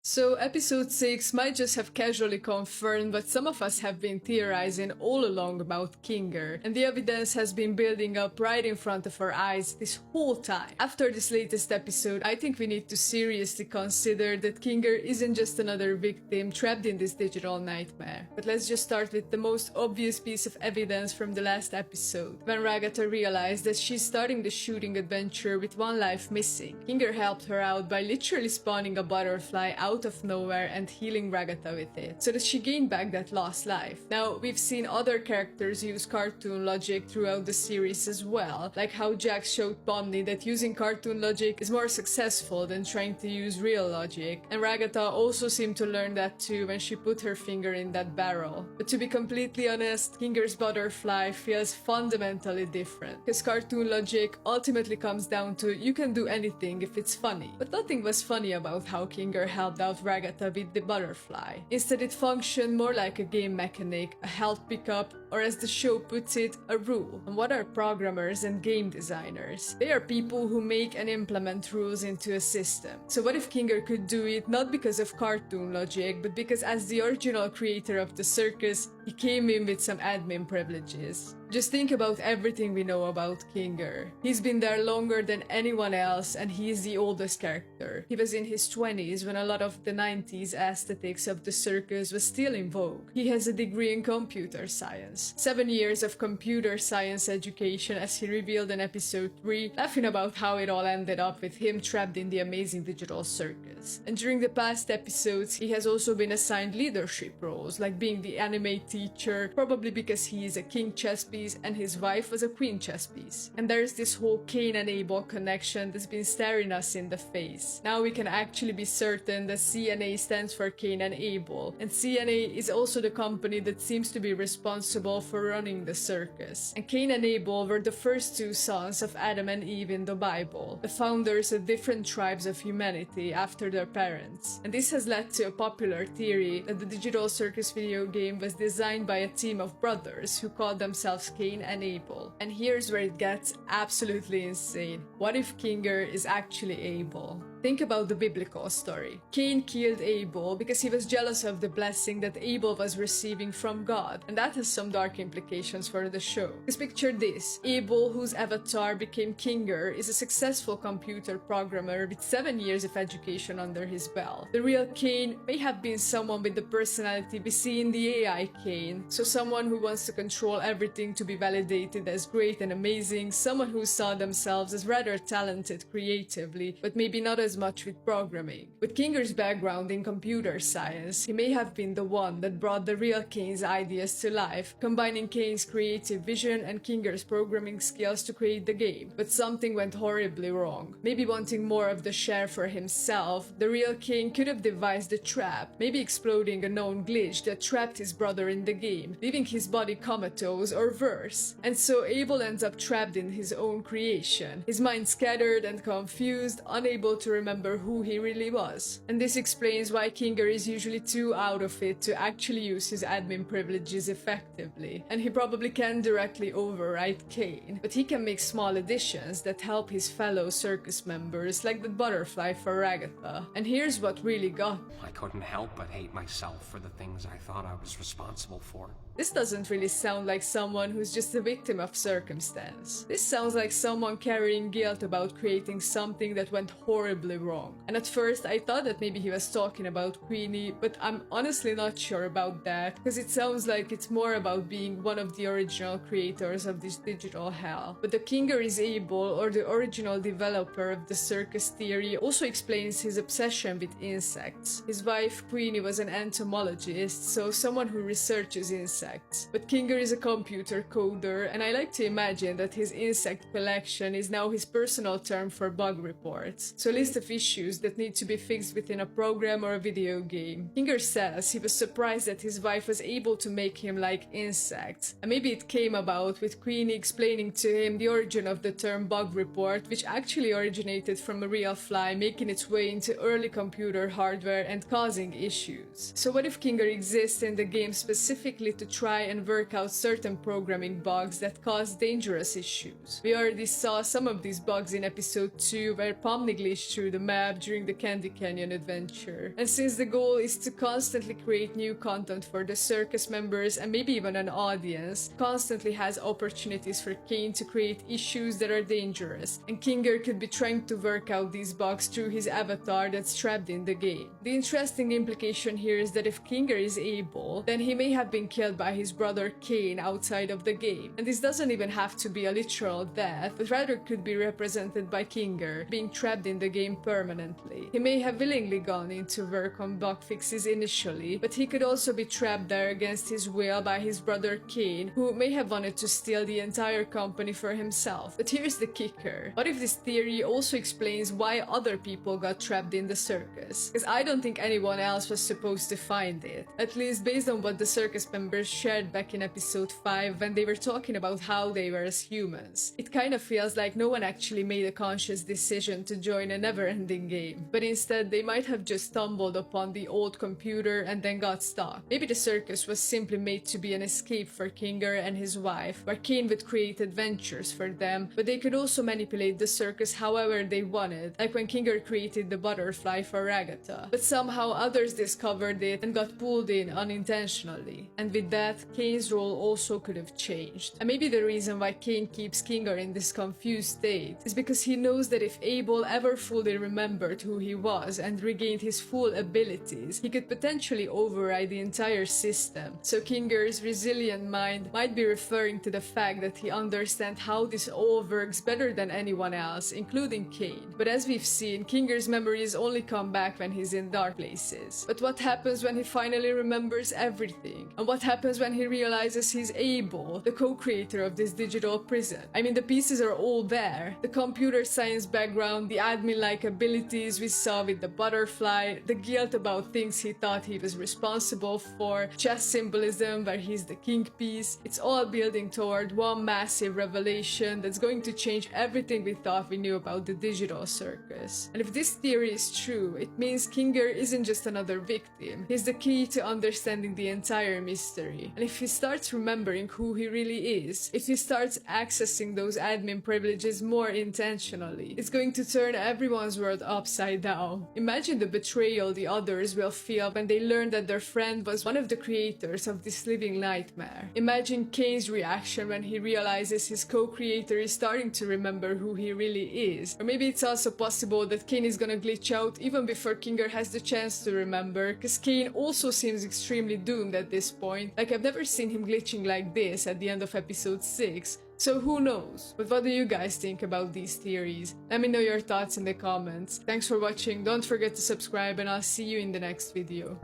So episode 6 might just have casually confirmed what some of us have been theorizing all along about Kinger, and the evidence has been building up right in front of our eyes this whole time. After this latest episode, I think we need to seriously consider that Kinger isn't just another victim trapped in this digital nightmare. But let's just start with the most obvious piece of evidence from the last episode. When Ragatha realized that she's starting the shooting adventure with one life missing, Kinger helped her out by literally spawning a butterfly out of nowhere and healing Ragatha with it, so that she gained back that lost life. Now, we've seen other characters use cartoon logic throughout the series as well, like how Jax showed Pomni that using cartoon logic is more successful than trying to use real logic, and Ragatha also seemed to learn that too when she put her finger in that barrel. But to be completely honest, Kinger's butterfly feels fundamentally different, because cartoon logic ultimately comes down to you can do anything if it's funny. But nothing was funny about how Kinger helped out Ragatha with the butterfly. Instead, it functioned more like a game mechanic, a health pickup, or as the show puts it, a rule. And what are programmers and game designers? They are people who make and implement rules into a system. So what if Kinger could do it not because of cartoon logic, but because as the original creator of the Circus, he came in with some admin privileges? Just think about everything we know about Kinger. He's been there longer than anyone else, and he is the oldest character. He was in his 20s when a lot of the 90s aesthetics of the Circus was still in vogue. He has a degree in computer science. 7 years of computer science education, as he revealed in episode 3, laughing about how it all ended up with him trapped in the amazing digital circus. And during the past episodes, he has also been assigned leadership roles, like being the anime teacher, probably because he is a king chess piece and his wife was a queen chess piece. And there's this whole Cain and Abel connection that's been staring us in the face. Now we can actually be certain that CNA stands for Cain and Abel, and CNA is also the company that seems to be responsible for running the circus. And Cain and Abel were the first two sons of Adam and Eve in the Bible, the founders of different tribes of humanity after their parents. And this has led to a popular theory that the digital circus video game was designed by a team of brothers who called themselves Cain and Abel. And here's where it gets absolutely insane. What if Kinger is actually Abel? Think about the biblical story. Cain killed Abel because he was jealous of the blessing that Abel was receiving from God, and that has some dark implications for the show. Because picture this, Abel, whose avatar became Kinger, is a successful computer programmer with 7 years of education under his belt. The real Cain may have been someone with the personality we see in the AI Cain, so someone who wants to control everything to be validated as great and amazing, someone who saw themselves as rather talented creatively, but maybe not as much with programming. With Kinger's background in computer science, he may have been the one that brought the real Cain's ideas to life, combining Cain's creative vision and Kinger's programming skills to create the game. But something went horribly wrong. Maybe wanting more of the share for himself, the real Cain could have devised a trap, maybe exploding a known glitch that trapped his brother in the game, leaving his body comatose or worse. And so Abel ends up trapped in his own creation, his mind scattered and confused, unable to remember who he really was. And this explains why Kinger is usually too out of it to actually use his admin privileges effectively. And he probably can't directly override Cain, but he can make small additions that help his fellow circus members, like the butterfly for Ragatha. And here's what really got me. I couldn't help but hate myself for the things I thought I was responsible for. This doesn't really sound like someone who's just a victim of circumstance. This sounds like someone carrying guilt about creating something that went horribly wrong. And at first I thought that maybe he was talking about Queenie, but I'm honestly not sure about that, because it sounds like it's more about being one of the original creators of this digital hell. But the Kinger is Abel, or the original developer of the circus theory, also explains his obsession with insects. His wife Queenie was an entomologist, so someone who researches insects. But Kinger is a computer coder, and I like to imagine that his insect collection is now his personal term for bug reports. So a list of issues that need to be fixed within a program or a video game. Kinger says he was surprised that his wife was able to make him like insects. And maybe it came about with Queenie explaining to him the origin of the term bug report, which actually originated from a real fly making its way into early computer hardware and causing issues. So what if Kinger exists in the game specifically to try and work out certain programming bugs that cause dangerous issues? We already saw some of these bugs in episode 2 where Pomni glitched through through the map during the Candy Canyon adventure. And since the goal is to constantly create new content for the circus members and maybe even an audience, constantly has opportunities for Kane to create issues that are dangerous, and Kinger could be trying to work out these bugs through his avatar that's trapped in the game. The interesting implication here is that if Kinger is able, then he may have been killed by his brother Kane outside of the game. And this doesn't even have to be a literal death, but rather could be represented by Kinger being trapped in the game permanently. He may have willingly gone in to work on bug fixes initially, but he could also be trapped there against his will by his brother Kane, who may have wanted to steal the entire company for himself. But here's the kicker. What if this theory also explains why other people got trapped in the circus? Because I don't think anyone else was supposed to find it. At least based on what the circus members shared back in episode 5 when they were talking about how they were as humans. It kind of feels like no one actually made a conscious decision to join a never-ending game, but instead they might have just stumbled upon the old computer and then got stuck. Maybe the circus was simply made to be an escape for Kinger and his wife, where Kane would create adventures for them, but they could also manipulate the circus however they wanted, like when Kinger created the butterfly for Agatha. But somehow others discovered it and got pulled in unintentionally. And with that, Kane's role also could have changed. And maybe the reason why Kane keeps Kinger in this confused state is because he knows that if Abel ever fully remembered who he was and regained his full abilities, he could potentially override the entire system. So Kinger's resilient mind might be referring to the fact that he understands how this all works better than anyone else, including Kane. But as we've seen, Kinger's memories only come back when he's in dark places. But what happens when he finally remembers everything? And what happens when he realizes he's Abel, the co-creator of this digital prison? I mean, the pieces are all there. The computer science background, the admin-like abilities we saw with the butterfly, the guilt about things he thought he was responsible for, chess symbolism where he's the king piece. It's all building toward one massive revelation that's going to change everything we thought we knew about the digital circus. And if this theory is true, it means Kinger isn't just another victim. He's the key to understanding the entire mystery. And if he starts remembering who he really is, if he starts accessing those admin privileges more intentionally, it's going to turn everyone's world upside down. Imagine the betrayal the others will feel when they learn that their friend was one of the creators of this living nightmare. Imagine Kane's reaction when he realizes his co-creator is starting to remember who he really is. Or maybe it's also possible that Kane is gonna glitch out even before Kinger has the chance to remember, because Kane also seems extremely doomed at this point. Like, I've never seen him glitching like this at the end of episode 6. So who knows? But what do you guys think about these theories? Let me know your thoughts in the comments. Thanks for watching, don't forget to subscribe, and I'll see you in the next video.